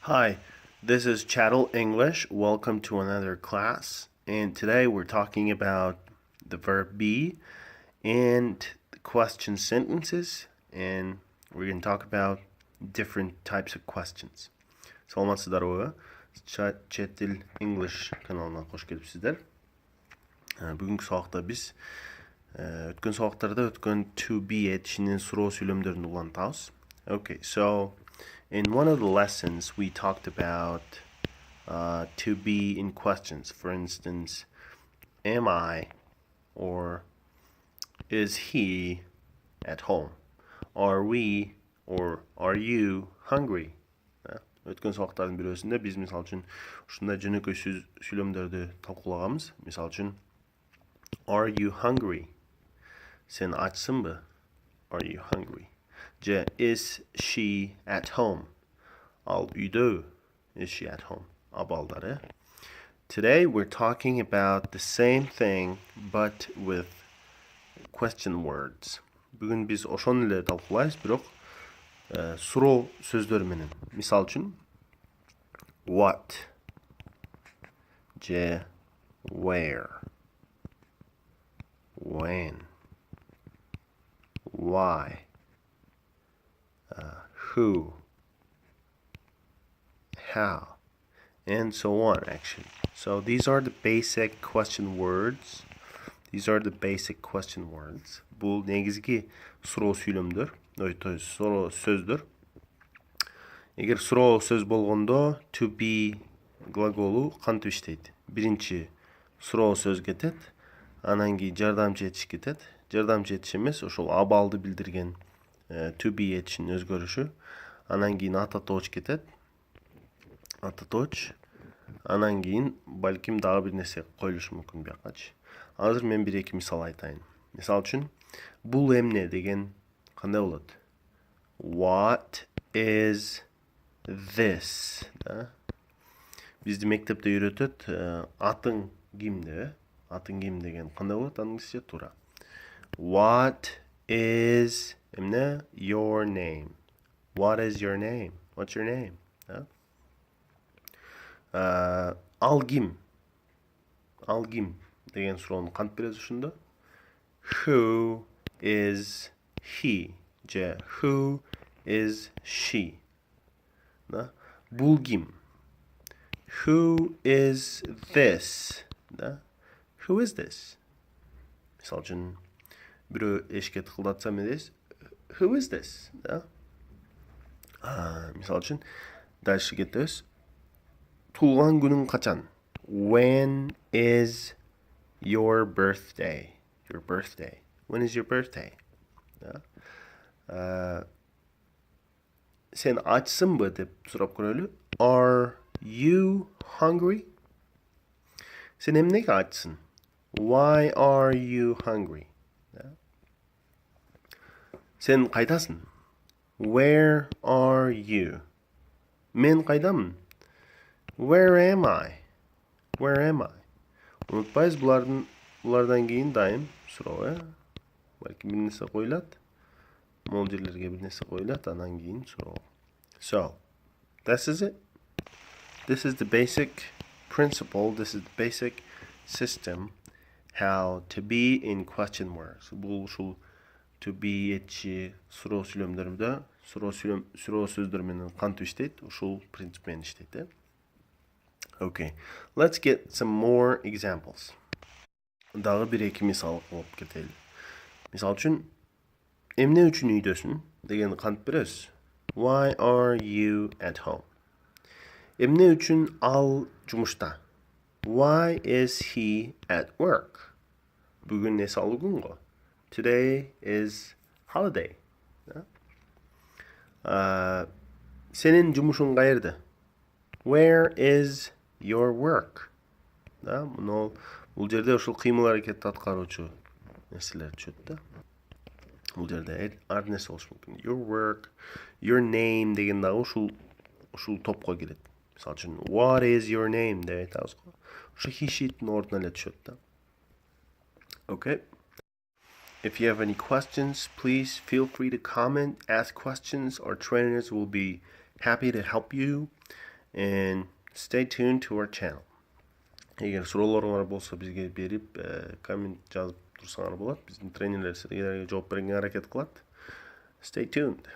Hi, this is Chattel English. Welcome to another class. And today we're talking about the verb be and the question sentences. And we're going to talk about different types of questions. Саламатсыздарбы? Chattel English kanalına hoş gelipsizler. Бүгүнкү сабакта биз өткөн сабактарда өткөн to be этишинин суроо сүйлөмдөрүн улантабыз. Okay, so in one of the lessons, we talked about to be in questions. For instance, am I or is he at home? Are we or are you hungry? Өткөн сабактардын бирөөсүндө биз мисалы үчүн ушундай жөнөкөй сүйлөмдөрдү талкуулаганбыз. Мисалы үчүн are you hungry? Сен ачсыңбы? Are you hungry? Je, is she at home? Al uydu. Is she at home? Abaldare. Today we're talking about the same thing but with question words. Бүгүн биз ошону эле талкуулайбыз, бирок суроо сөздөр менен. Мисал үчүн what? Je, where? When? Why? Who, how, and so on, actually. So these are the basic question words. Бул негизги суроо сүйлөмдөр, суроо сөздөр. Эгер суроо сөз болгондо to be глаголу кантип иштейт? Биринчи суроо сөз кетет, анан кийин жардамчы этиш кетет. Жардамчы этиш эмес, ошол абалды билдирген to be этишинин өзгөрүшү. Анан кийин ата-точ кетет. Ата-точ. Анан кийин балким дагы бир нерсе коюлушу мүмкүн биякачы. Азыр мен бир эки мисал айтайын. Мисал үчүн бул эмне деген кандай болот? What is this? Бизди мектепте үйрөтөт. Атың кимде? Атың ким деген кандай болот? Англисче туура. What is emne? Your name. What is your name? What's your name? Ал ким? Ал ким деген суроону кантип беребиз ушундо? Who is he? Je, who is she? Бул ким? Who is this? Who is this? Мисал үчүн бирөө эшикке тыкылдатса эмне? Who is this? Мисал үчүн дальше кетебиз. Туулган күнүң качан? When is your birthday? Your birthday. When is your birthday? Сен ачсыңбы деп сурап көрөлү. Are you hungry? Сен эмнеге ачсың? Why are you hungry? Сен кайдасың? Where are you? Мен кайдамын? Where am I? Where am I? Унутпайбыз, булардан кийин дайым суроо, балки бир нерсе коюлат. Могул жерлерге бир нерсе коюлат, анан кийин суроо. So, this is it. This is the basic principle, this is the basic system how to be in question words. Бул ушул to be этиши суроо сүйлөмдөрүндө суроо сөздөр менен кантип иштейт? Ушул принцип менен иштейт. Okay, let's get some more examples. Дагы бир эки мисал кылып кетели. Мисал үчүн эмне үчүн үйдөсүң деген кантип беребиз? Why are you at home? Эмне үчүн ал жумушта? Why is he at work? Бүгүн эс алуу күн го. Today is holiday. Сенин жумушуң каерде? Where is your work? Бул жерде ушул кыймыл аракетти аткаруучу нерселер түшөт да. Бул жерде ар нерсе болушу мүмкүн. Your work, your name деген дагы ушул топко кирет. Мисалы үчүн what is your name деп айтабыз го. Ошо хишиттин ордуна эле түшөт да. Okay. If you have any questions, please feel free to comment, ask questions. Our trainers will be happy to help you. and stay tuned to our channel. Егер суроолоруңар болсо бизге берип, коммент жазып турсаңар болот. Биздин тренерлер силерге жооп берүүгө аракет кылат. Stay tuned.